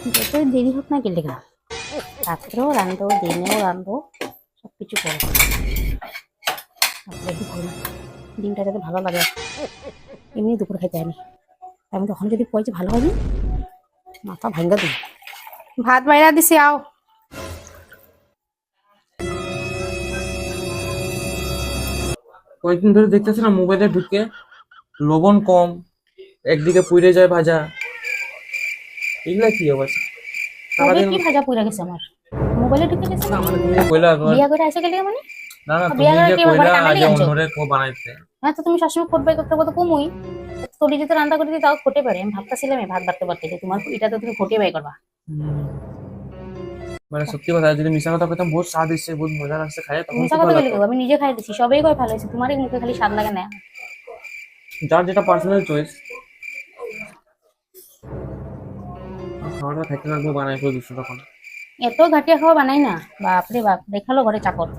যতই দেরি হোক না গেলে গা, রাত্রেও রান্ধবো, দিনেও রান্ধবো, সব কিছু করবো। তারপরে কি ভালো দিনটা যাতে ভালো লাগে। এমনি দুপুর খাইতে আনি, আমি তখন যদি কই যে ভালো হবে, মাথা ভাঙ্গা দিই। ভাত বাইরা দিছি, আও। কয়েকদিন ধরে দেখতেছি না মোবাইলে ঢুকে লবণ কম, একদিকে পুড়ে যায় ভাজা, এগুলা কি অবস্থা কবে সারাদিন। কি ভাজা পুরা গেছে আমার মোবাইলে ঢুকে গেছে না মানে? মানে তুমি যে কইলা তোমার, বিয়া করে আসে গেলে মানে? না না বিয়া তুমি করে যে কি আমার ঘরে কইলা কামে যে লেগে আনছো? অন্যরে কো বানাইতে। হ্যাঁ, তো তুমি সবসময় ফুট বাই করতে কত কমই। তোর যদি রান্না করে দিই তাও ফোটে পারে, আমি ভাবতেছিলাম এই ভাত বাড়তে পারতে তোমার এটা তো তুমি ফোটে বাই করবা। হুম, মানে সত্যি কথা যদি মিশা কথা কইতাম বহুত স্বাদ হচ্ছে, বহুত মজা লাগছে খায়, তখন মিশা খুব কথা ভালো বলি লাগতো। আমি নিজে খাই দিছি, সবাই কয় ভালো হয়েছে, তোমারই মুখে খালি স্বাদ লাগে না। যার যেটা পার্সোনাল চয়েস, খাওয়াটা খাইতে লাগবে বানাই করে দিচ্ছ তখন। এত ঘাটিয়া খাওয়া বানাই না, বাপরে বাপ, দেখালো ঘরে চাকর।